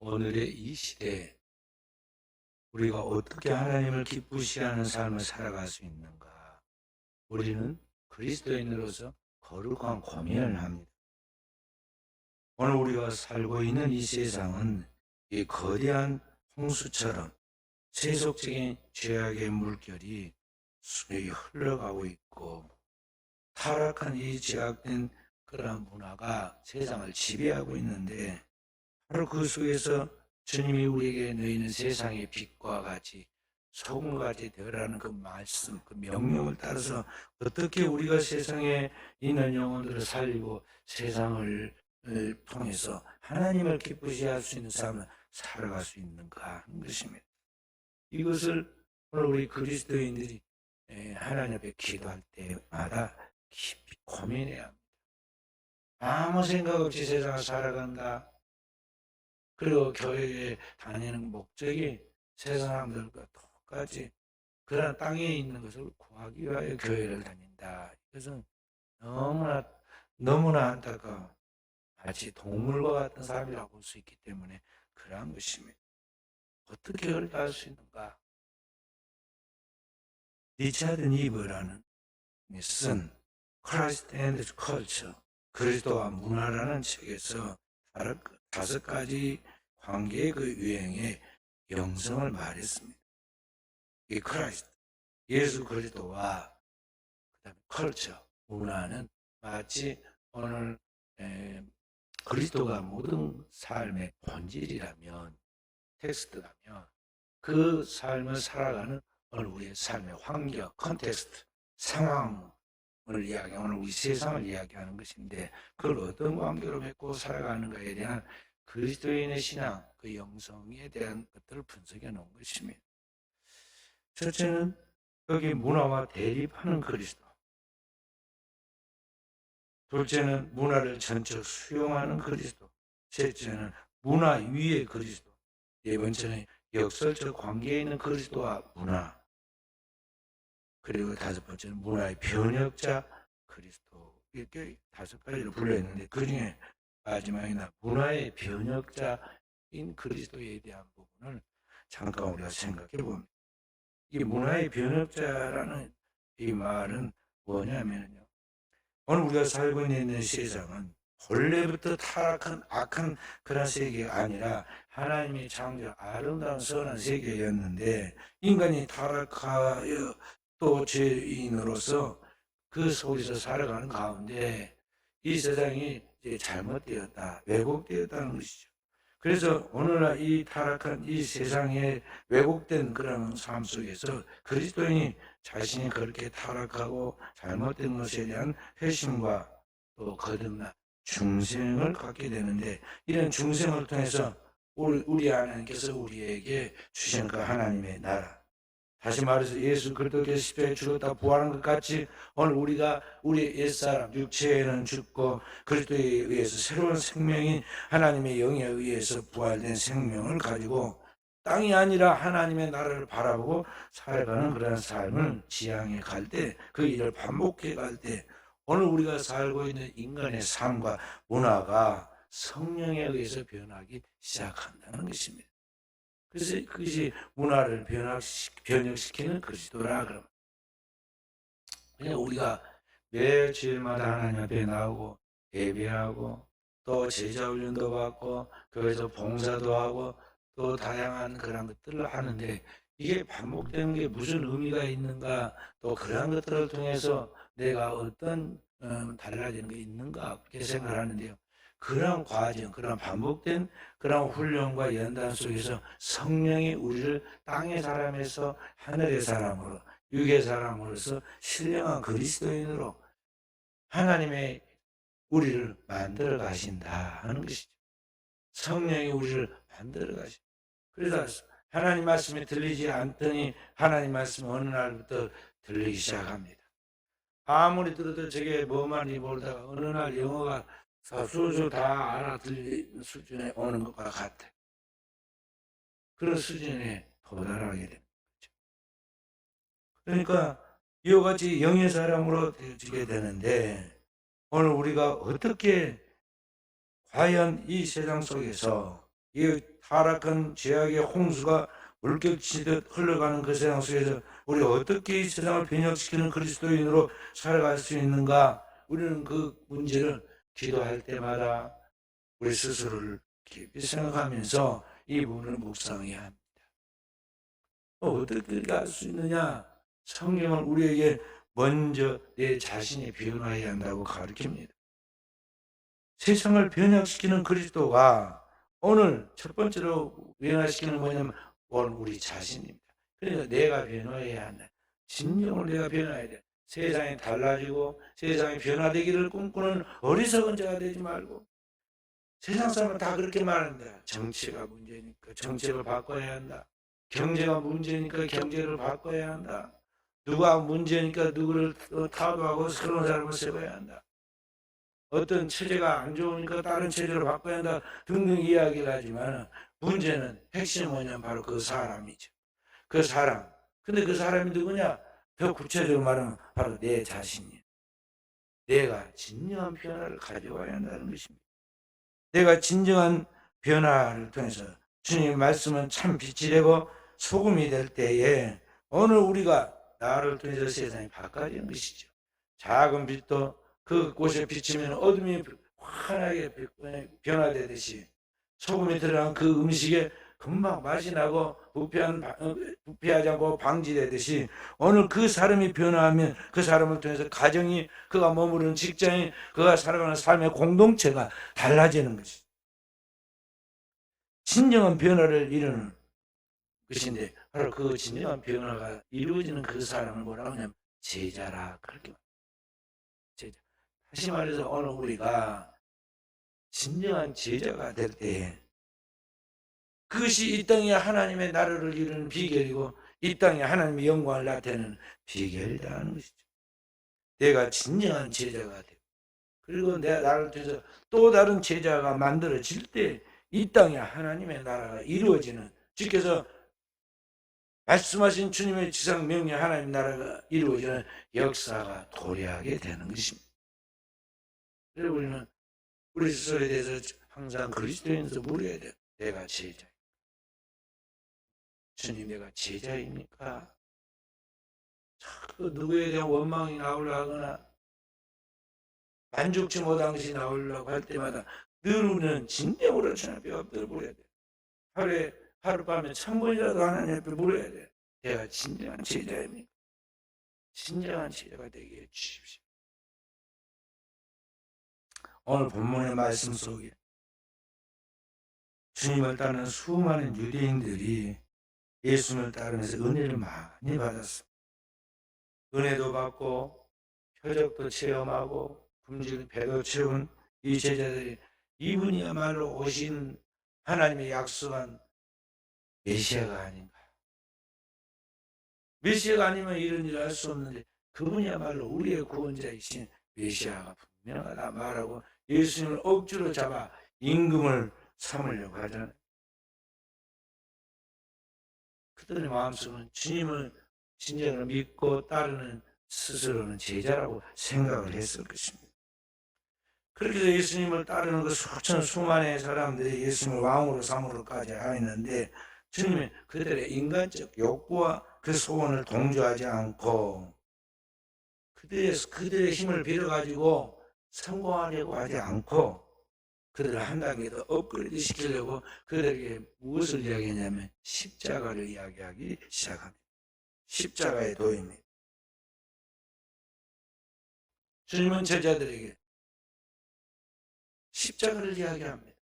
오늘의 이 시대에 우리가 어떻게 하나님을 기쁘시게 하는 삶을 살아갈 수 있는가? 우리는 그리스도인으로서 거룩한 고민을 합니다. 오늘 우리가 살고 있는 이 세상은 이 거대한 홍수처럼 세속적인 죄악의 물결이 흘러가고 있고, 타락한 이 죄악된 그러한 문화가 세상을 지배하고 있는데, 바로 그 속에서 주님이 우리에게 너희는 세상의 빛과 같이 소금과 같이 되어라는 그 말씀, 그 명령을 따라서 어떻게 우리가 세상에 있는 영혼들을 살리고 세상을 통해서 하나님을 기쁘시게 할 수 있는 삶을 살아갈 수 있는가 하는 것입니다. 이것을 오늘 우리 그리스도인들이 하나님 앞에 기도할 때마다 깊이 고민해야 합니다. 아무 생각 없이 세상을 살아간다. 그리고 교회에 다니는 목적이 세상 사람들과 똑같이 그런 땅에 있는 것을 구하기 위하여 교회를 다닌다. 이것은 너무나 안타까워. 마치 동물과 같은 삶이라고 볼 수 있기 때문에 그러한 것입니다. 어떻게 그렇게 할 수 있는가? 리차드 니버라는 쓴 Christ and Culture, 그리스도와 문화라는 책에서 5가지 관계의 그 유행의 영성을 말했습니다. 이 크라이스트, 예수 그리스도와 그다음에 컬처, 문화는 마치 오늘 그리스도가 모든 삶의 본질이라면, 텍스트라면 그 삶을 살아가는 오늘 우리의 삶의 환경, 컨텍스트, 상황을 이야기하는, 오늘 우리 세상을 이야기하는 것인데, 그걸 어떤 관계로 맺고 살아가는가에 대한 그리스도인의 신앙, 그 영성에 대한 것들을 분석해 놓은 것입니다. 첫째는 여기 문화와 대립하는 그리스도. 둘째는 문화를 전적 수용하는 그리스도. 셋째는 문화 위의 그리스도. 네 번째는 역설적 관계에 있는 그리스도와 문화. 그리고 5번째는 문화의 변혁자 그리스도. 이렇게 5가지로 분류했는데, 그 중에 마지막이나 문화의 변혁자인 그리스도에 대한 부분을 잠깐 우리가 생각해 봅니다. 이 문화의 변혁자라는 이 말은 뭐냐면요, 오늘 우리가 살고 있는 세상은 본래부터 타락한 악한 그런 세계가 아니라 하나님의 창조 아름다운 선한 세계였는데, 인간이 타락하여 또 죄인으로서 그 속에서 살아가는 가운데 이 세상이 이제 잘못되었다, 왜곡되었다는 것이죠. 그래서 오늘날 이 타락한 이 세상에 왜곡된 그런 삶 속에서 그리스도인이 자신이 그렇게 타락하고 잘못된 것에 대한 회심과 또 거듭난 중생을 갖게 되는데, 이런 중생을 통해서 우리 하나님께서 우리에게 주신 그 하나님의 나라, 다시 말해서 예수 그리스도께서 십자가에 죽었다 부활한 것 같이 오늘 우리가 우리 옛사람 육체에는 죽고 그리스도에 의해서 새로운 생명인 하나님의 영에 의해서 부활된 생명을 가지고 땅이 아니라 하나님의 나라를 바라보고 살아가는 그런 삶을 지향해 갈 때, 그 일을 반복해 갈 때 오늘 우리가 살고 있는 인간의 삶과 문화가 성령에 의해서 변하기 시작한다는 것입니다. 그래서 그것이 문화를 변혁시키는 그리스도라. 그러면 그냥 우리가 매 주일마다 하나님 앞에 나오고 예배하고 또 제자훈련도 받고 교회에서 봉사도 하고 또 다양한 그런 것들을 하는데, 이게 반복되는 게 무슨 의미가 있는가, 또 그런 것들을 통해서 내가 어떤 달라지는 게 있는가 그렇게 생각하는데요, 그런 과정, 그런 반복된 그런 훈련과 연단 속에서 성령이 우리를 땅의 사람에서 하늘의 사람으로, 육의 사람으로서 신령한 그리스도인으로 하나님의 우리를 만들어 가신다 하는 것이죠. 성령이 우리를 만들어 가신다. 그래서 하나님 말씀이 들리지 않더니 하나님 말씀이 어느 날부터 들리기 시작합니다. 아무리 들어도 저게 뭐 말인지 모르다가 어느 날 영어가 수수 다 알아들리는 수준에 오는 것과 같아. 그런 수준에 도달하게 되는 거죠. 그러니까 이와 같이 영의 사람으로 되어지게 되는데, 오늘 우리가 어떻게 과연 이 세상 속에서 이 타락한 죄악의 홍수가 물결치듯 흘러가는 그 세상 속에서 우리 어떻게 이 세상을 변혁시키는 그리스도인으로 살아갈 수 있는가? 우리는 그 문제를 기도할 때마다 우리 스스로를 깊이 생각하면서 이 부분을 묵상해야 합니다. 어떻게 할 수 있느냐? 성경은 우리에게 먼저 내 자신이 변화해야 한다고 가르칩니다. 세상을 변화시키는 그리스도가 오늘 첫 번째로 변화시키는 뭐냐면 우리 자신입니다. 그러니까 내가 변화해야 한다. 진정으로 내가 변화해야 돼. 세상이 달라지고 세상이 변화되기를 꿈꾸는 어리석은 자가 되지 말고, 세상 사람은 다 그렇게 말합니다. 정치가 문제니까 정책을 바꿔야 한다. 경제가 문제니까 경제를 바꿔야 한다. 누가 문제니까 누구를 타도하고 새로운 사람을 세워야 한다. 어떤 체제가 안 좋으니까 다른 체제로 바꿔야 한다 등등 이야기를 하지만, 문제는 핵심은 뭐냐면 바로 그 사람이죠. 그 사람. 근데 그 사람이 누구냐? 더 구체적으로 말하면 바로 내 자신이에요. 내가 진정한 변화를 가져와야 한다는 것입니다. 내가 진정한 변화를 통해서 주님의 말씀은 참 빛이 되고 소금이 될 때에 오늘 우리가 나를 통해서 세상이 바꿔지는 것이죠. 작은 빛도 그 곳에 비치면 어둠이 환하게 변화되듯이 소금이 들어간 그 음식에 금방 맛이 나고 부패하지 않고 방지되듯이 오늘 그 사람이 변화하면 그 사람을 통해서 가정이, 그가 머무르는 직장이, 그가 살아가는 삶의 공동체가 달라지는 것이 진정한 변화를 이루는 것인데, 바로 그 진정한 변화가 이루어지는 그 사람을 뭐라고 하냐면 제자라, 그렇게 말합니다. 제자. 다시 말해서 오늘 우리가 진정한 제자가 될 때 그것이 이 땅에 하나님의 나라를 이루는 비결이고 이 땅에 하나님의 영광을 나타내는 비결이라는 것이죠. 내가 진정한 제자가 되고, 그리고 나를 통해서 또 다른 제자가 만들어질 때 이 땅에 하나님의 나라가 이루어지는, 주께서 말씀하신 주님의 지상 명령 하나님 나라가 이루어지는 역사가 도래하게 되는 것입니다. 그래서 우리는 우리 스스로에 대해서 항상 그리스도인에서 물어야 돼요. 내가 제자, 주님 내가 제자입니까? 자꾸 누구에 대한 원망이 나오려 하거나 만족치 못한 것이 나오려고 할 때마다 늘 우리는 진정으로 주님 앞에 엎드려 물어야 돼요. 하룻밤에 1000번이라도 하나님 앞에 물어야 돼요. 내가 진정한 제자입니까? 진정한 제자가 되게 해주십시오. 오늘 본문의 말씀 속에 주님을 따르는 수많은 유대인들이 예수님을 따르면서 은혜를 많이 받았습니다. 은혜도 받고 표적도 체험하고 굶주린 배도 채운 이 제자들이, 이분이야말로 오신 하나님의 약속한 메시아가 아닌가. 메시아가 아니면 이런 일을 할 수 없는데 그분이야말로 우리의 구원자이신 메시아가 분명하다 말하고 예수님을 억지로 잡아 임금을 삼으려고 하잖아요. 그들의 마음속은 주님을 진정으로 믿고 따르는 스스로는 제자라고 생각을 했을 것입니다. 그렇게 해서 예수님을 따르는 그 수많은 사람들이 예수님을 왕으로 삼으러까지 하였는데, 주님은 그들의 인간적 욕구와 그 소원을 동조하지 않고 그들의 힘을 빌어가지고 성공하려고 하지 않고 그들을 한 단계 더 업그레이드 시키려고 그들에게 무엇을 이야기했냐면 십자가를 이야기하기 시작합니다. 십자가의 도입니다. 주님은 제자들에게 십자가를 이야기합니다.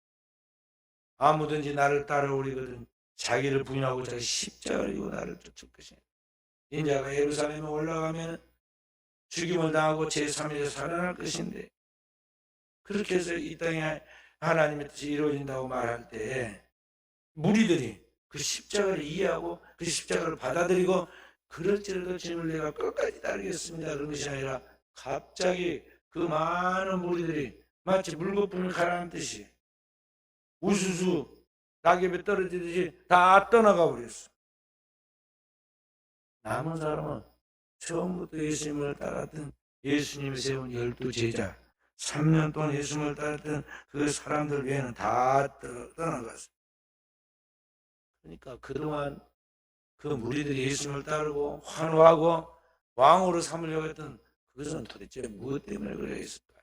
아무든지 나를 따라오리거든 자기를 부인하고 자기 십자가를 지고 나를 쫓을 것이니 인자가 예루살렘에 올라가면 죽임을 당하고 제3일에 살아날 것인데, 그렇게 해서 이 땅에 하나님의 뜻이 이루어진다고 말할 때 무리들이 그 십자가를 이해하고 그 십자가를 받아들이고 그럴지라도 주님을 내가 끝까지 따르겠습니다 그런 것이 아니라 갑자기 그 많은 무리들이 마치 물거품이 가라앉듯이 우수수 낙엽에 떨어지듯이 다 떠나가 버렸어. 남은 사람은 처음부터 예수님을 따랐던 예수님이 세운 12제자, 3년 동안 예수님을 따랐던 그 사람들 외에는 다 떠나갔어. 그러니까 그동안 그 무리들이 예수님을 따르고 환호하고 왕으로 삼으려고 했던 그것은 도대체 무엇 때문에 그랬을까?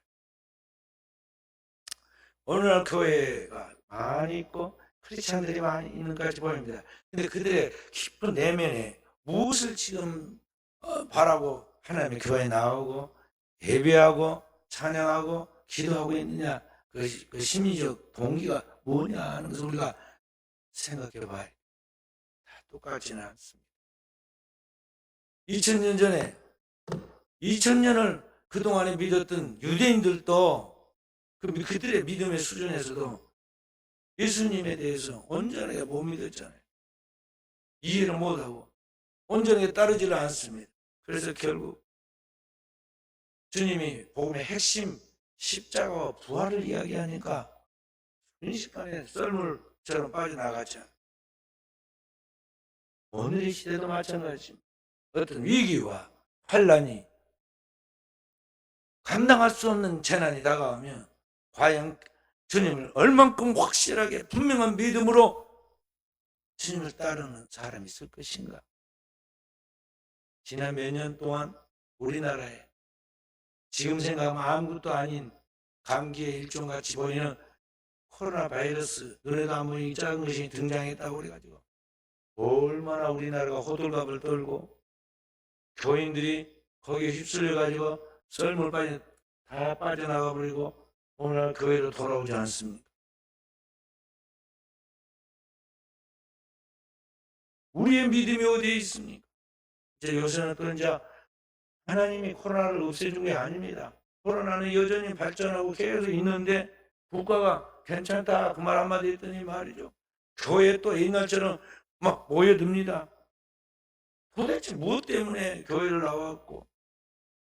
오늘날 교회가 많이 있고 크리스찬들이 많이 있는 것 같이 보입니다. 근데 그들의 깊은 내면에 무엇을 지금 바라고 하나님의 교회에 나오고 예배하고 찬양하고 기도하고 있느냐, 그 심리적 동기가 뭐냐 하는 것을 우리가 생각해 봐야 다 똑같지는 않습니다. 2000년 전에 2000년을 그동안에 믿었던 유대인들도 그들의 믿음의 수준에서도 예수님에 대해서 온전하게 못 믿었잖아요. 이해를 못하고 온전하게 따르지를 않습니다. 그래서 결국 주님이 복음의 핵심 십자가와 부활을 이야기하니까 순식간에 썰물처럼 빠져나갔죠. 오늘의 시대도 마찬가지입니다. 어떤 위기와 환란이 감당할 수 없는 재난이 다가오면 과연 주님을 얼만큼 확실하게 분명한 믿음으로 주님을 따르는 사람이 있을 것인가? 지난 몇 년 동안 우리나라에 지금 생각하면 아무것도 아닌 감기의 일종같이 보이는 코로나 바이러스, 눈에도 안 보이는 작은 것이 등장했다고 그래가지고 얼마나 우리나라가 호들갑을 떨고 교인들이 거기에 휩쓸려가지고 썰물까지 다 빠져나가 버리고 오늘 교회로 돌아오지 않습니까? 우리의 믿음이 어디에 있습니까? 이제 요새는 또 이제 하나님이 코로나를 없애준 게 아닙니다. 코로나는 여전히 발전하고 계속 있는데 국가가 괜찮다 그 말 한마디 했더니 말이죠. 교회 또 옛날처럼 막 모여듭니다. 도대체 무엇 때문에 교회를 나왔고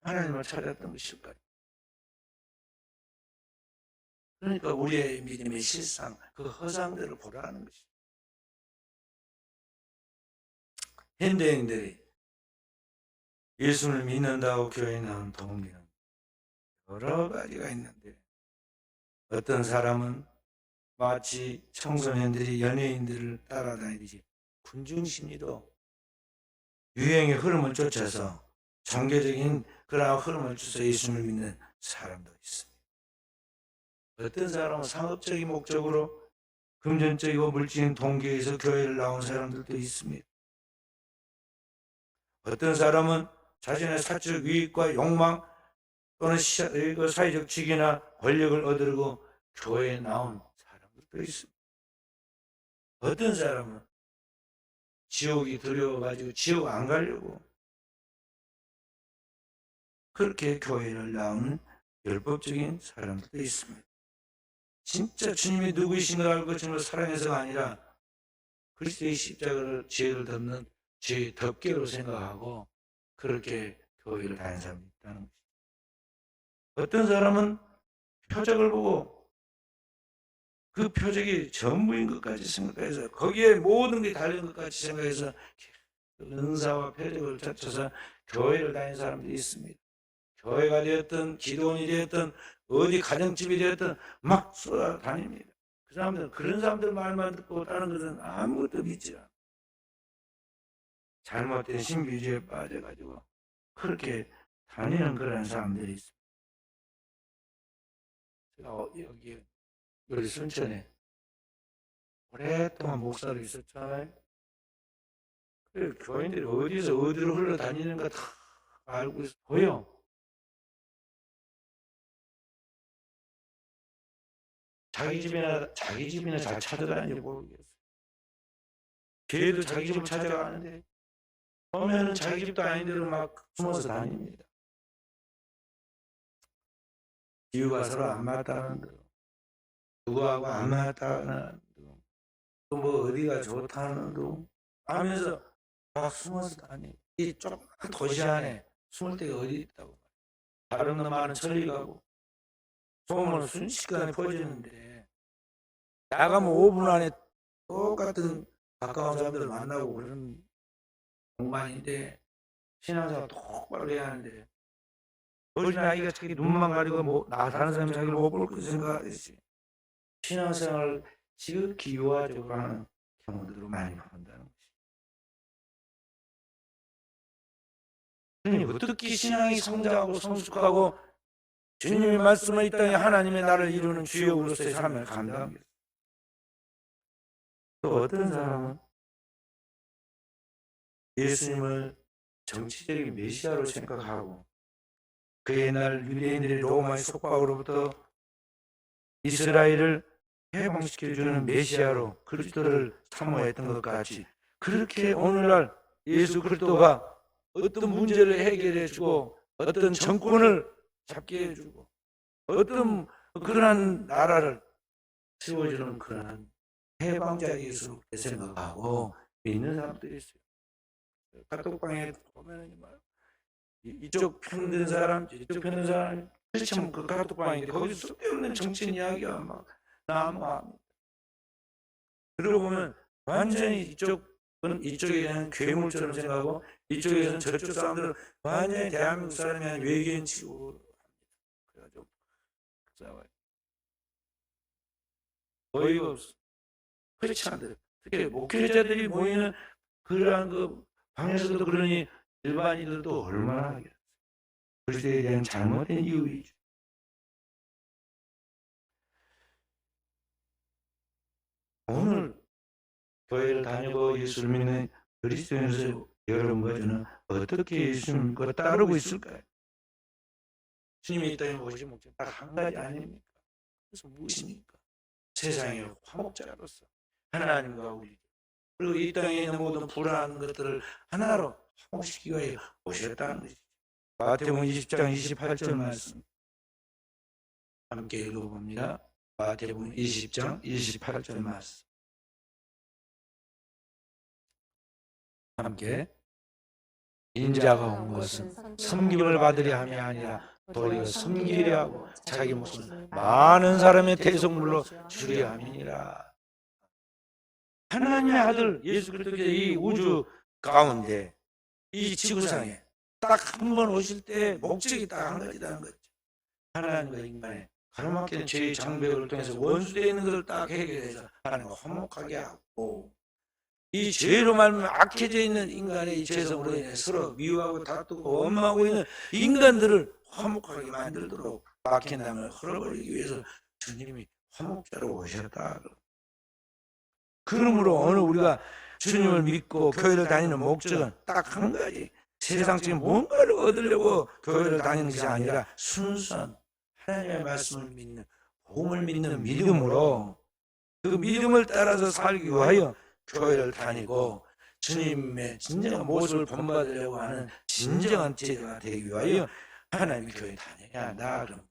하나님을 찾았던 것일까요? 그러니까 우리의 믿음의 실상, 그 허상들을 보라는 것이죠. 현대인들이 예수를 믿는다고 교회에 나온 동기는 여러 가지가 있는데 어떤 사람은 마치 청소년들이 연예인들을 따라다니듯이 군중심리로 유행의 흐름을 쫓아서 종교적인 그런 흐름을 쫓아서 예수를 믿는 사람도 있습니다. 어떤 사람은 상업적인 목적으로 금전적이고 물질적인 동기에서 교회를 나온 사람들도 있습니다. 어떤 사람은 자신의 사적 유익과 욕망 또는 사회적 직위나 권력을 얻으려고 교회에 나온 사람들도 있습니다. 어떤 사람은 지옥이 두려워가지고 지옥 안 가려고 그렇게 교회를 나오는 율법적인 사람들도 있습니다. 진짜 주님이 누구이신 걸 알고 주님을 사랑해서가 아니라 그리스도의 십자가를 죄를 덮는 죄의 덮개로 생각하고 그렇게 교회를 다니는 사람이 있다는 것이죠. 어떤 사람은 표적을 보고 그 표적이 전부인 것까지 생각해서 거기에 모든 게 달린 것까지 생각해서 은사와 표적을 쫓아서 교회를 다니는 사람들이 있습니다. 교회가 되었든 기도원이 되었든 어디 가정집이 되었든 막 쏟아다닙니다. 그 사람들은 그런 사람들 말만 듣고 다른 것은 아무것도 믿지 않아요. 잘못된 신비주의에 빠져가지고 그렇게 다니는 그런 사람들이 있습니다. 제가 여기 순천에 오랫동안 목사로 있었잖아요. 그 교인들이 어디서 어디로 흘러다니는가 다 알고 있어 보여. 자기 집이나 잘 찾아다니는지 모르겠어. 걔도 자기 집을 찾아가는데 보면은 자기 집도 아닌데도 막 숨어서 다닙니다. 이유가 서로 안 맞다는 거, 누구하고 안 맞다는 거, 또 뭐 어디가 좋다는 거 하면서 막 숨어서 다니. 이 조그만 도시 안에 숨을 데가 어디 있다고. 다른 놈만은 천리 가고 소문은 순식간에 퍼지는데 나가면 5분 안에 똑같은 가까운 사람들 만나고 그런 공간인데 신앙생활 똑바로 해야 하는데 어린 아이가 자기 눈만 가리고 뭐 다른 사람이 자기를 못 볼 거 생각하듯이 신앙생활을 지극히 유아적으로 하는 경우들을 많이 본다는 것이. 그러니 어떻게 신앙이 성장하고 성숙하고 주님의 말씀을 이 땅에 하나님의 나라를 이루는 주역으로서의 삶을 감당하겠어요. 또 어떤 사람은 예수님을 정치적인 메시아로 생각하고 그 옛날 유대인들이 로마의 속박으로부터 이스라엘을 해방시켜주는 메시아로 그리스도를 사모했던 것 같이 그렇게 오늘날 예수 그리스도가 어떤 문제를 해결해주고 어떤 정권을 잡게 해주고 어떤 그러한 나라를 세워주는 그러한 해방자 예수 생각하고 믿는 사람들이 있어요. 카톡방에 보면은 이쪽 편든 사람, 이쪽 편든 사람, 참 그 카톡방인데 거기서 쓸데없는 정치인 이야기가 막 나옵니다. 그러고 보면 완전히 이쪽에 대한 괴물처럼 생각하고 이쪽에서는 저쪽 사람들은 완전히 대한민국 사람이 아닌 외계인 치고 그래가지고 싸워요. 어이가 없어. 그렇지 않대. 특히 목회자들이 모이는 그러한 그 방에서도 그러니 일반인들도 얼마나 하겠어요. 그리스도에 대한 잘못된 이유이죠. 오늘 교회를 다니고 예수를 믿는 그리스도인으로서 여러분과 저는 어떻게 예수님과 따르고 있을까요? 주님이 이 땅에 오신 목적 딱 한 가지 아닙니까? 그래서 무엇입니까? 세상의 화목자로서 하나님과 우리 그리고 이 땅에 있는 모든 불안한 것들을 하나로 화목시키기 위해 오셨다는 것이죠. 마태복음 20장 28절 말씀 함께 읽어봅니다. 마태복음 20장 28절 말씀 함께 인자가 온 것은 섬김을 받으려 함이 아니라 도리어 섬기려 하고 자기 목숨을 많은 사람의 대속물로 주려 함이니라. 하나님의 아들 예수 그리스도께서 이 우주 가운데 이 지구상에 딱 한 번 오실 때 목적이 딱 한 가지라는 거죠. 하나님과 인간의 가로막힌 죄의 장벽을 통해서 원수되어 있는 것을 딱 해결해서 하나님과 화목하게 하고 이 죄로 말미암아 악해져 있는 인간의 이 죄성으로 인해 서로 미워하고 다투고 원망하고 있는 인간들을 화목하게 만들도록 막힌 담을 헐어버리기 위해서 주님이 화목자로 오셨다. 그러므로 오늘 우리가 주님을 믿고 교회를 다니는 목적은 딱 한 가지. 세상적인 뭔가를 얻으려고 교회를 다니는 것이 아니라 순수한 하나님의 말씀을 믿는 복음을 믿는 믿음으로 그 믿음을 따라서 살기 위하여 교회를 다니고 주님의 진정한 모습을 본받으려고 하는 진정한 제자가 되기 위하여 하나님의 교회에 다녀야 한다. 그럼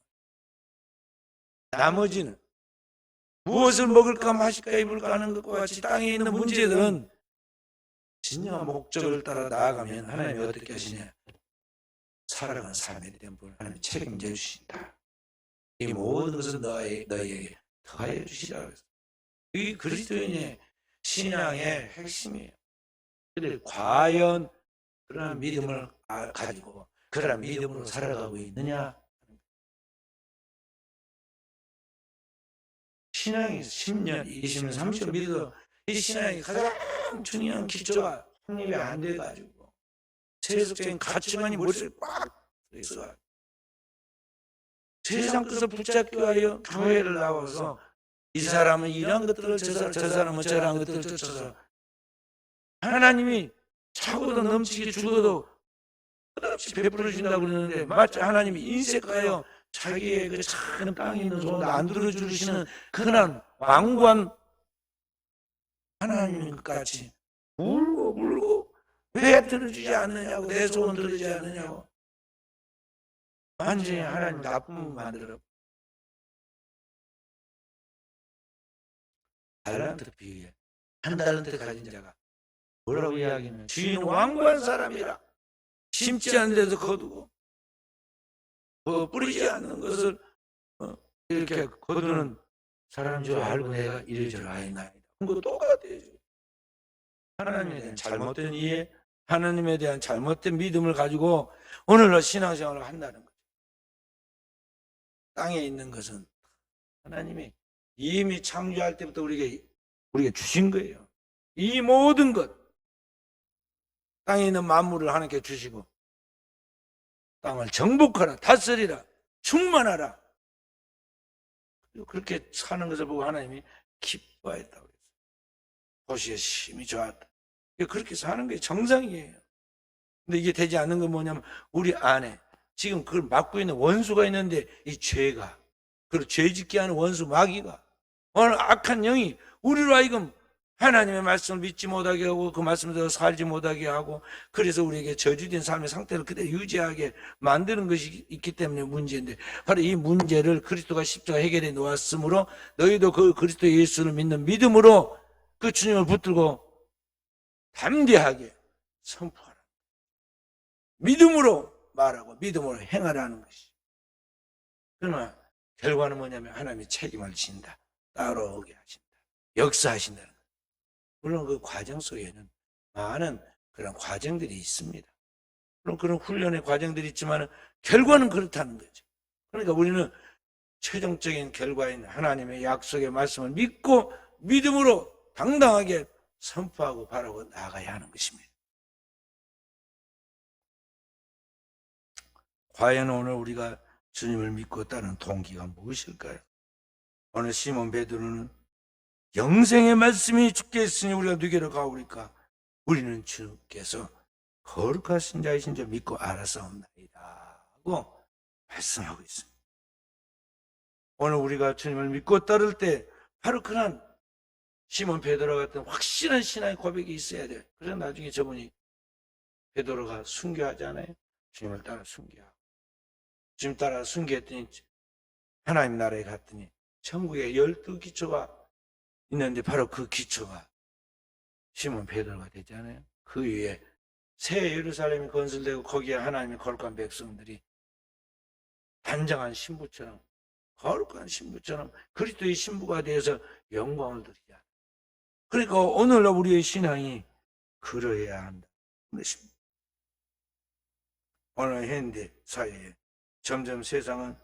나머지는 무엇을 먹을까 마실까 입을까 하는 것과 같이 땅에 있는 문제들은 진정한 목적을 따라 나아가면 하나님이 어떻게 하시냐. 살아가는 삶에 대한 부분을 하나님이 책임져 주신다. 이 모든 것은 너희에게 더하여 주시라 그랬어요. 이 그리스도인의 신앙의 핵심이에요. 근데 과연 그러한 믿음을 가지고 그러한 믿음으로 살아가고 있느냐. 신앙이 10년, 20년, 30년 믿어도 이 신앙이 가장 중요한 기초가 확립이 안 돼가지고 세속적인 가치관이 머릿속에 꽉 들어있어. 세상 것을 붙잡기 위하여 교회를 나와서 이 사람은 이런 것들을 저 사람은 저런 것들을 쫓아서 하나님이 차고도 넘치게 죽어도 끝없이 베풀어 준다고 그러는데 마치 하나님이 인색하여 자기의 그 작은 땅에 있는 소원도 안 들어주시는 그런 왕관 하나님 같이 울고 왜 들어주지 않느냐고 내 소원 들어주지 않느냐고 완전히 하나님 나쁨을 만들어. 달란트 비유에 한 달란트 가진 자가 뭐라고 이야기하면 주인 왕관 사람이라 심지 않은 데서 거두고 뿌리지 않는 것을 이렇게 거두는 사람인 줄 알고 내가 이래저래 하였나이다. 그거 똑같아요. 하나님에 대한 잘못된 이해, 하나님에 대한 잘못된 믿음을 가지고 오늘날 신앙생활을 한다는 거죠. 땅에 있는 것은 하나님이 이미 창조할 때부터 우리에게 주신 거예요. 이 모든 것, 땅에 있는 만물을 하나님께 주시고 땅을 정복하라, 다스리라, 충만하라. 그렇게 사는 것을 보고 하나님이 기뻐했다고 했어요. 도시의 힘이 좋았다. 그렇게 사는 게 정상이에요. 근데 이게 되지 않는 건 뭐냐면 우리 안에 지금 그걸 막고 있는 원수가 있는데 이 죄가, 그리고 죄짓게 하는 원수 마귀가, 어느 악한 영이 우리로 하여금 하나님의 말씀을 믿지 못하게 하고 그 말씀대로 살지 못하게 하고, 그래서 우리에게 저주된 삶의 상태를 그대로 유지하게 만드는 것이 있기 때문에 문제인데, 바로 이 문제를 그리스도가 십자가 해결해 놓았으므로 너희도 그 그리스도 예수를 믿는 믿음으로 그 주님을 붙들고 담대하게 선포하라. 믿음으로 말하고 믿음으로 행하라는 것이. 그러나 결과는 뭐냐면 하나님이 책임을 진다, 따라오게 하신다, 역사하신다는 것. 물론 그 과정 속에는 많은 그런 과정들이 있습니다. 물론 그런 훈련의 과정들이 있지만 결과는 그렇다는 거죠. 그러니까 우리는 최종적인 결과인 하나님의 약속의 말씀을 믿고 믿음으로 당당하게 선포하고 바라고 나아가야 하는 것입니다. 과연 오늘 우리가 주님을 믿고 따르는 동기가 무엇일까요? 오늘 시몬 베드로는 영생의 말씀이 주께 있으니 우리가 누구로 가오리까? 우리는 주께서 거룩하신 자이신 줄 믿고 알았사옵나이다 하고 말씀하고 있습니다. 오늘 우리가 주님을 믿고 따를 때 바로 그런 시몬 베드로 같은 확실한 신앙의 고백이 있어야 돼요. 그래서 나중에 저분이 베드로가 순교하잖아요. 주님을 따라 순교하고, 주님 따라 순교했더니 하나님 나라에 갔더니 천국에 12기초가 있는데 바로 그 기초가 시몬 베드로가 되잖아요. 그 위에 새 예루살렘이 건설되고 거기에 하나님의 거룩한 백성들이 단정한 신부처럼, 거룩한 신부처럼 그리스도의 신부가 되어서 영광을 드리자. 그러니까 오늘날 우리의 신앙이 그러해야 한다. 오늘 현대 사회에 점점 세상은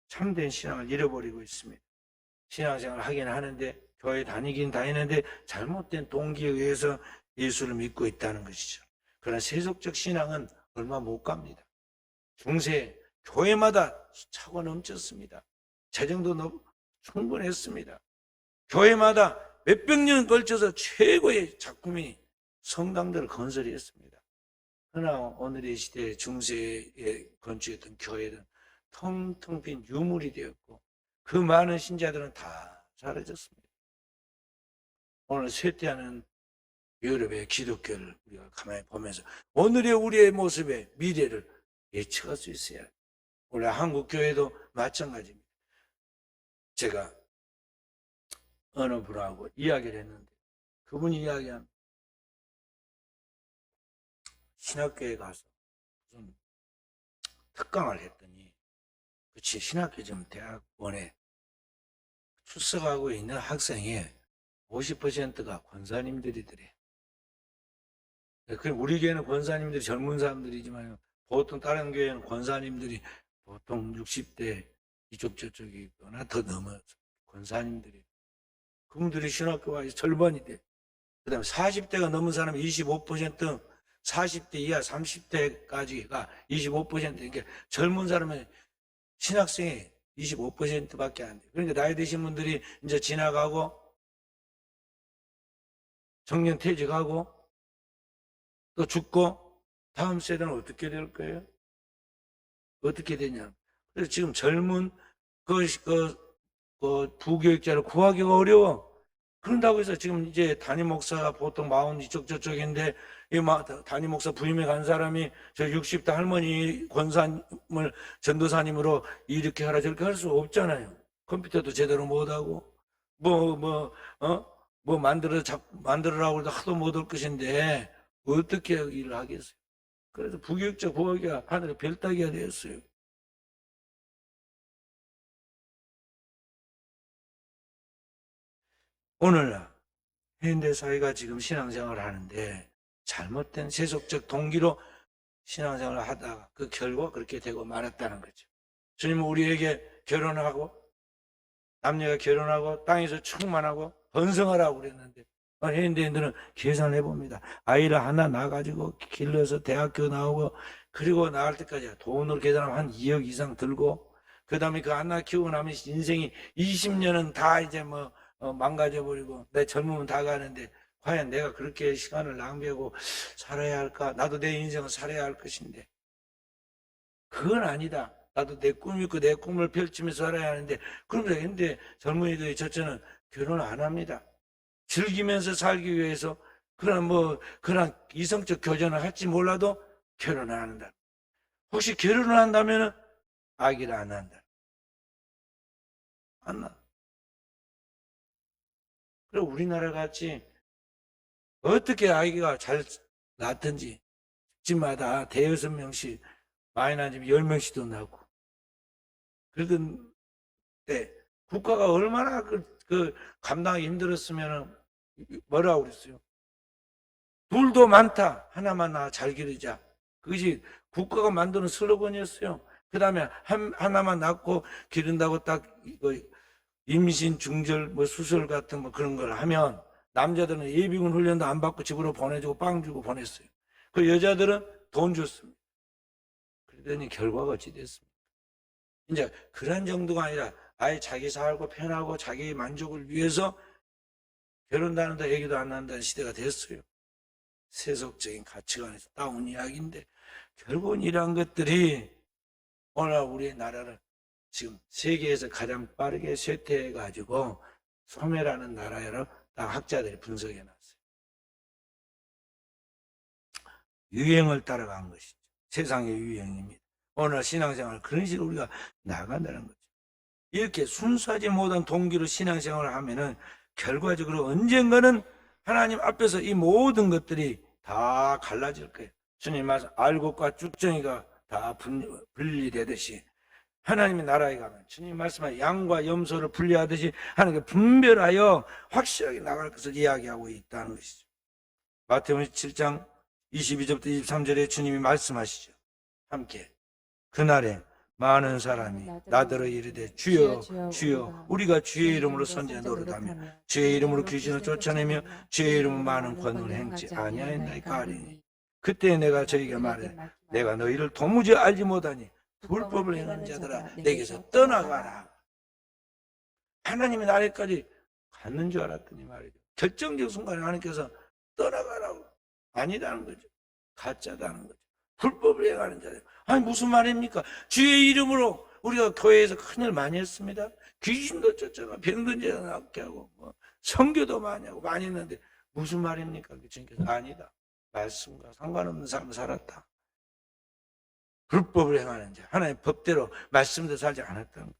참된 신앙을 잃어버리고 있습니다. 신앙생활을 하긴 하는데, 교회 다니긴 다니는데 잘못된 동기에 의해서 예수를 믿고 있다는 것이죠. 그러나 세속적 신앙은 얼마 못 갑니다. 중세 교회마다 차고 넘쳤습니다. 재정도 충분했습니다. 교회마다 몇백 년 걸쳐서 최고의 작품이 성당들을 건설했습니다. 그러나 오늘의 시대에 중세에 건축했던 교회는 텅텅 빈 유물이 되었고 그 많은 신자들은 다 사라졌습니다. 오늘 쇠퇴하는 유럽의 기독교를 우리가 가만히 보면서 오늘의 우리의 모습의 미래를 예측할 수 있어야 해요. 원래 한국 교회도 마찬가지입니다. 제가 어느 분하고 이야기를 했는데 그분이 이야기한 신학교에 가서 무슨 특강을 했더니, 그치, 신학교 좀 대학원에 출석하고 있는 학생의 50%가 권사님들이더래. 우리 교회는 권사님들이 젊은 사람들이지만 보통 다른 교회는 권사님들이 보통 60대 이쪽 저쪽이 있거나 더 넘어서 권사님들이. 그분들이 신학교 와서 절반이 돼. 그 다음에 40대가 넘은 사람이 25%, 40대 이하 30대까지가 25%. 그러니까 젊은 사람은 신학생이 25%밖에 안 돼. 그러니까 나이 드신 분들이 이제 지나가고 정년 퇴직하고 또 죽고 다음 세대는 어떻게 될 거예요? 어떻게 되냐? 그래서 지금 젊은 부교육자를 구하기가 어려워. 그런다고 해서 지금 이제 담임 목사가 보통 40 이쪽 저쪽인데 이 담임 목사 부임해 간 사람이 저 60대 할머니 권사님을 전도사님으로 이렇게 하라 저렇게 할 수 없잖아요. 컴퓨터도 제대로 못하고 만들으라고 해도 하도 못할 것인데 어떻게 일을 하겠어요? 그래서 부교육자 구하기가 하늘의 별 따기가 되었어요. 오늘날 현대사회가 지금 신앙생활을 하는데 잘못된 세속적 동기로 신앙생활을 하다가 그 결과 그렇게 되고 말았다는 거죠. 주님은 우리에게 결혼하고 남녀가 결혼하고 땅에서 충만하고 번성하라고 그랬는데 현대인들은 계산해 봅니다. 아이를 하나 낳아가지고 길러서 대학교 나오고 그리고 나갈 때까지 돈으로 계산하면 한 2억 이상 들고 그 다음에 그 하나 키우고 나면 인생이 20년은 다 이제 망가져버리고 내 젊으면 다 가는데 과연 내가 그렇게 시간을 낭비하고 살아야 할까? 나도 내 인생을 살아야 할 것인데 그건 아니다. 나도 내 꿈이 있고 내 꿈을 펼치면서 살아야 하는데 그러면서 근데 젊은이들이 저처는 결혼 안 합니다. 즐기면서 살기 위해서 그런 이성적 교제는 할지 몰라도 결혼을 안 한다. 혹시 결혼을 한다면 아기를 안 한다. 안 나. 그리고 우리나라 같이 어떻게 아기가 잘 낳든지 집마다 대여섯 명씩 많이 낳으면 10명씩도 낳고 그러던 때 국가가 얼마나 감당하기 힘들었으면 뭐라고 그랬어요? 둘도 많다. 하나만 낳아 잘 기르자. 그것이 국가가 만드는 슬로건이었어요. 그 다음에 하나만 낳고 기른다고 딱 임신, 중절, 수술 같은 그런 걸 하면 남자들은 예비군 훈련도 안 받고 집으로 보내주고 빵 주고 보냈어요. 그 여자들은 돈 줬습니다. 그러더니 결과가 어찌 됐습니까? 이제 그런 정도가 아니라 아예 자기 살고 편하고 자기 만족을 위해서 결혼도 안 한다, 애기도 안 낳는다는 시대가 됐어요. 세속적인 가치관에서 따온 이야기인데 결국은 이러한 것들이 오늘 우리나라를 지금 세계에서 가장 빠르게 쇠퇴해가지고 소멸하는 나라로 딱 학자들이 분석해놨어요. 유행을 따라간 것이죠. 세상의 유행입니다. 오늘 신앙생활 그런 식으로 우리가 나간다는 거죠. 이렇게 순수하지 못한 동기로 신앙생활을 하면은 결과적으로 언젠가는 하나님 앞에서 이 모든 것들이 다 갈라질 거예요. 주님 말씀 알곡과 쭉정이가 다 분리되듯이 하나님의 나라에 가면 주님 말씀에 양과 염소를 분리하듯이 하나님께 분별하여 확실하게 나갈 것을 이야기하고 있다는 것이죠. 마태복음 7장 22절부터 23절에 주님이 말씀하시죠. 함께 그날에 많은 사람이 나더러 이르되 주여 주여 우리가 주의 이름으로 선지자 노릇하며 주의 이름으로 귀신을 쫓아내며 주의 이름으로 많은 권능을 행치 아니하였나이까 하리니 그때 내가 저희에게 말해 내가 너희를 도무지 알지 못하니 불법을 행하는 자들아 내게서 떠나가라. 하나님의 나라까지 갔는 줄 알았더니 말이죠. 결정적 순간에 하나님께서 떠나가라고 아니라는 거죠. 가짜다는 거죠. 불법을 행하는 자들. 아니 무슨 말입니까? 주의 이름으로 우리가 교회에서 큰일 많이 했습니다. 귀신도 쫓아가 병든 자 낫게 하고 선교도 많이 하고 많이 했는데 무슨 말입니까? 주님께서 아니다. 말씀과 상관없는 삶을 살았다. 불법을 행하는 자. 하나님의 법대로 말씀대로 살지 않았다는 거예요.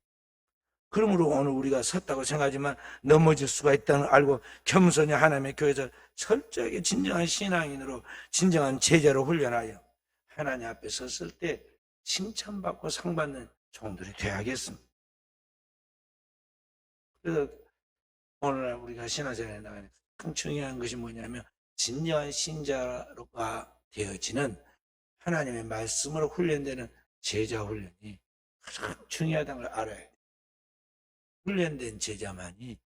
그러므로 오늘 우리가 섰다고 생각하지만 넘어질 수가 있다는 걸 알고 겸손히 하나님의 교회에서 철저하게 진정한 신앙인으로 진정한 제자로 훈련하여 하나님 앞에 섰을 때 칭찬받고 상받는 종들이 되어야겠습니다. 그래서 오늘날 우리가 신앙생활에 나가는 큰 중요한 것이 뭐냐면 진정한 신자가 되어지는 하나님의 말씀으로 훈련되는 제자 훈련이 가장 중요하다는 걸 알아야 돼요. 훈련된 제자만이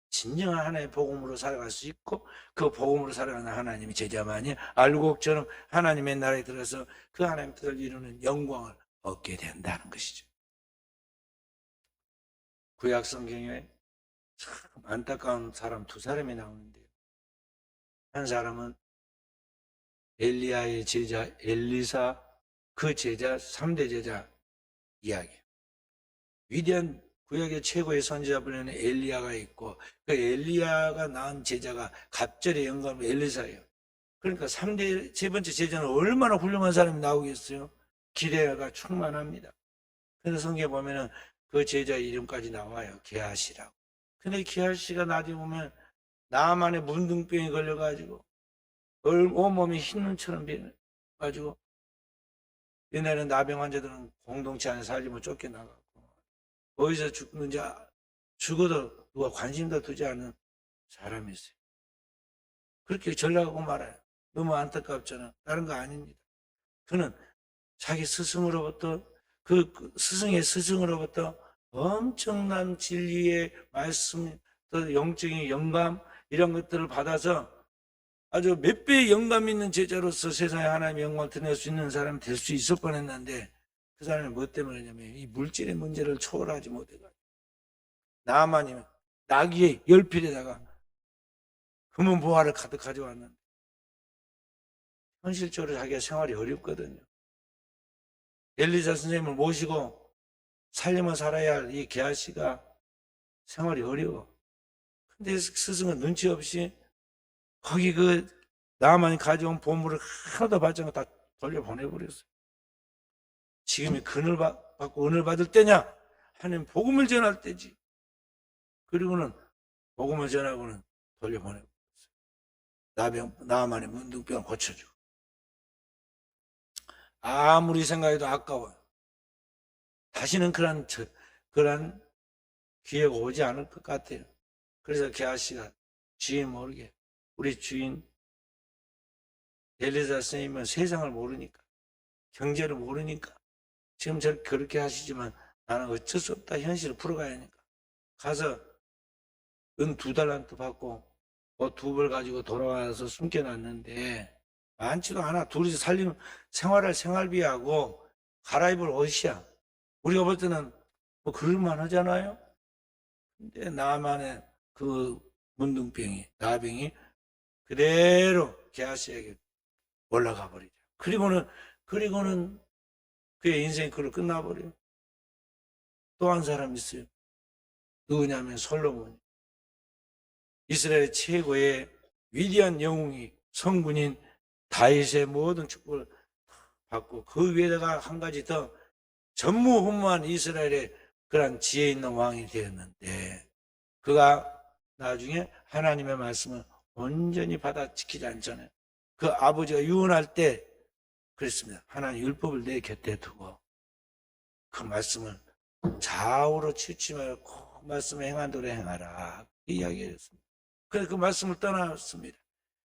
진정한 하나님의 복음으로 살아갈 수 있고 그 복음으로 살아가는 하나님의 제자만이 알곡처럼 하나님의 나라에 들어서 그 하나님의 뜻을 이루는 영광을 얻게 된다는 것이죠. 구약 성경에 참 안타까운 사람 두 사람이 나오는데요. 한 사람은 엘리야의 제자 엘리사, 그 제자 3대 제자 이야기예요. 위대한 구약의 최고의 선지자 불리는 엘리야가 있고 그 엘리야가 낳은 제자가 갑절의 영감의 엘리사예요. 그러니까 세 번째 제자는 얼마나 훌륭한 사람이 나오겠어요? 기대가 충만합니다. 그래서 성경에 보면은 그 제자 이름까지 나와요. 게하시라고. 근데 게하시가 나중에 보면 나만의 문둥병이 걸려가지고 온몸이 흰눈처럼 변해가지고 옛날에는 나병 환자들은 공동체 안에 살려면 쫓겨나가고 어디서 죽는지 죽어도 누가 관심도 두지 않는 사람이 있어요. 그렇게 전락하고 말아요. 너무 안타깝잖아. 다른 거 아닙니다. 그는 자기 스승으로부터 그 스승의 스승으로부터 엄청난 진리의 말씀, 또 영적인 영감, 이런 것들을 받아서 아주 몇 배의 영감 있는 제자로서 세상에 하나님의 영광을 드러낼 수 있는 사람이 될 수 있을 뻔했는데 그 사람이 뭐 때문에냐면 이 물질의 문제를 초월하지 못해가지고 나만이면 나귀의 열필에다가 금은 보화를 가득 가져왔는데 현실적으로 자기가 생활이 어렵거든요. 엘리사 선생님을 모시고 살림을 살아야 할 이 게하시가 생활이 어려워. 근데 스승은 눈치 없이 거기 그 나만이 가져온 보물을 하나도 받지 않고 다 돌려보내버렸어요. 지금이 근을 받고 은을 받을 때냐? 하나님 복음을 전할 때지. 그리고는 복음을 전하고는 돌려보내버렸어요. 나만의 문둥병을 고쳐주고. 아무리 생각해도 아까워요. 다시는 그런 기회가 오지 않을 것 같아요. 그래서 게하시가 주인 모르게 우리 주인 엘리사 선생님은 세상을 모르니까 경제를 모르니까 지금 저렇게 그렇게 하시지만 나는 어쩔 수 없다. 현실을 풀어가야 하니까 가서 은 2달란트 받고 옷 2벌 가지고 돌아와서 숨겨놨는데 많지도 않아. 둘이서 살림 생활할 생활비하고 갈아입을 옷이야. 우리가 볼 때는 뭐 그럴만 하잖아요. 근데 나만의 그 문둥병이 나병이 그대로 게하시에게 올라가 버리죠. 그리고는 그의 인생이 그걸로 끝나버려요. 또 한 사람 있어요. 누구냐면 솔로몬. 이스라엘 최고의 위대한 영웅이 성군인 다윗의 모든 축복을 받고 그 위에다가 한 가지 더 전무후무한 이스라엘의 그런 지혜 있는 왕이 되었는데 그가 나중에 하나님의 말씀을 온전히 받아 지키지 않잖아요. 그 아버지가 유언할 때 그랬습니다. 하나님 율법을 내 곁에 두고 그 말씀을 좌우로 치우치 말고 그 말씀을 행한 대로 행하라. 그 이야기였습니다. 그래서 그 말씀을 떠났습니다.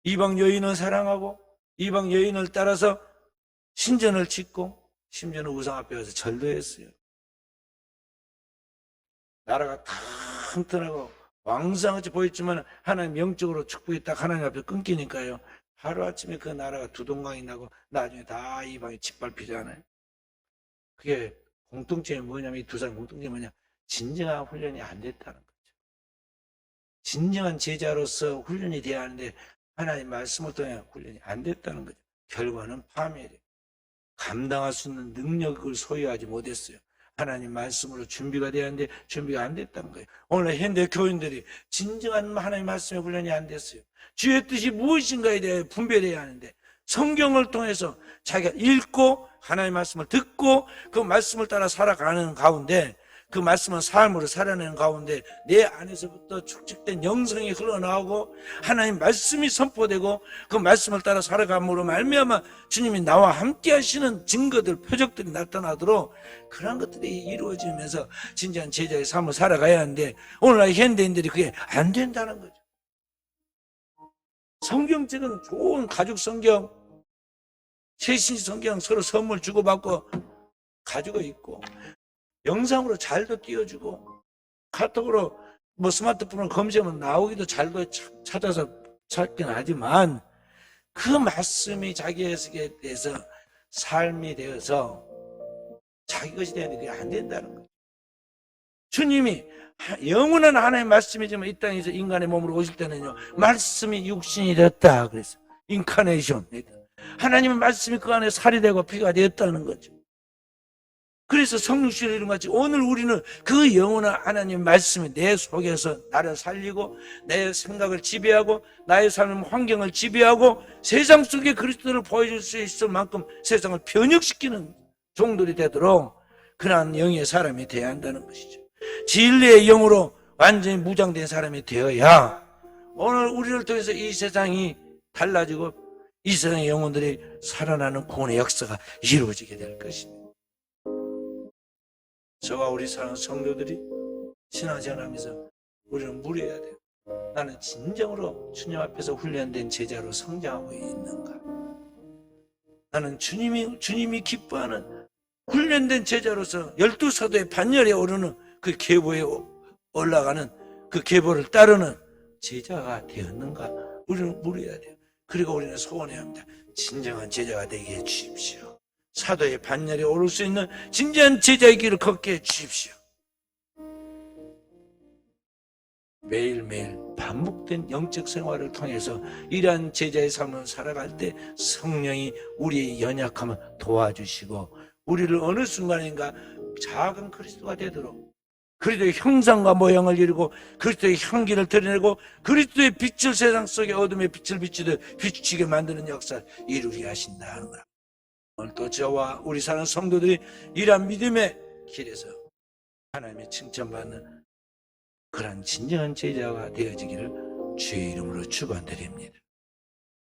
이방 여인을 사랑하고 이방 여인을 따라서 신전을 짓고 심지어는 우상 앞에 가서 절도 했어요. 나라가 튼튼하고 왕성하게 보였지만 하나님 영적으로 축복이 딱 하나님 앞에 끊기니까요. 하루아침에 그 나라가 두동강이 나고 나중에 다 이방에 짓밟히잖아요. 그게 공통점이 뭐냐면 이 두 사람 공통점이 뭐냐. 진정한 훈련이 안 됐다는 거죠. 진정한 제자로서 훈련이 돼야 하는데 하나님 말씀을 통해 훈련이 안 됐다는 거죠. 결과는 파멸이에요. 감당할 수 있는 능력을 소유하지 못했어요. 하나님 말씀으로 준비가 돼야 하는데 준비가 안 됐다는 거예요. 오늘 현대 교인들이 진정한 하나님 말씀의 훈련이 안 됐어요. 주의 뜻이 무엇인가에 대해 분별해야 하는데 성경을 통해서 자기가 읽고 하나님의 말씀을 듣고 그 말씀을 따라 살아가는 가운데 그 말씀은 삶으로 살아내는 가운데 내 안에서부터 축적된 영성이 흘러나오고 하나님 말씀이 선포되고 그 말씀을 따라 살아감으로 말미암아 주님이 나와 함께 하시는 증거들, 표적들이 나타나도록 그런 것들이 이루어지면서 진정한 제자의 삶을 살아가야 하는데 오늘날 현대인들이 그게 안 된다는 거죠. 성경책은 좋은 가죽 성경, 최신 성경 서로 선물 주고받고 가지고 있고 영상으로 잘도 띄워주고 카톡으로 뭐 스마트폰으로 검색하면 나오기도 잘도 찾아서 찾긴 하지만 그 말씀이 자기에게 대해서 삶이 되어서 자기 것이 되는데 그게 안 된다는 거예요. 주님이 영원한 하나님의 말씀이지만 이 땅에서 인간의 몸으로 오실 때는요 말씀이 육신이 되었다 그랬어요. 인카네이션. 하나님의 말씀이 그 안에 살이 되고 피가 되었다는 거죠. 그래서 성육신을 이룬 같이 오늘 우리는 그 영원한 하나님의 말씀이 내 속에서 나를 살리고 내 생각을 지배하고 나의 삶의 환경을 지배하고 세상 속에 그리스도를 보여줄 수 있을 만큼 세상을 변혁시키는 종들이 되도록 그러한 영의 사람이 되어야 한다는 것이죠. 진리의 영으로 완전히 무장된 사람이 되어야 오늘 우리를 통해서 이 세상이 달라지고 이 세상의 영혼들이 살아나는 구원의 역사가 이루어지게 될 것입니다. 저와 우리 사랑하는 성도들이 신앙생활하면서 우리는 물어야 돼요. 나는 진정으로 주님 앞에서 훈련된 제자로 성장하고 있는가? 나는 주님이 기뻐하는 훈련된 제자로서 12사도의 반열에 오르는 그 계보에 올라가는 그 계보를 따르는 제자가 되었는가? 우리는 물어야 돼요. 그리고 우리는 소원해야 합니다. 진정한 제자가 되게 해 주십시오. 사도의 반열에 오를 수 있는 진정한 제자의 길을 걷게 해 주십시오. 매일매일 반복된 영적 생활을 통해서 이러한 제자의 삶을 살아갈 때 성령이 우리의 연약함을 도와주시고 우리를 어느 순간인가 작은 그리스도가 되도록 그리스도의 형상과 모양을 이루고 그리스도의 향기를 드러내고 그리스도의 빛을 세상 속에 어둠의 빛을 비추듯 비추게 만드는 역사를 이루게 하신다는 거라. 오늘도 저와 우리 사는 성도들이 이러한 믿음의 길에서 하나님의 칭찬받는 그런 진정한 제자가 되어지기를 주의 이름으로 축원드립니다.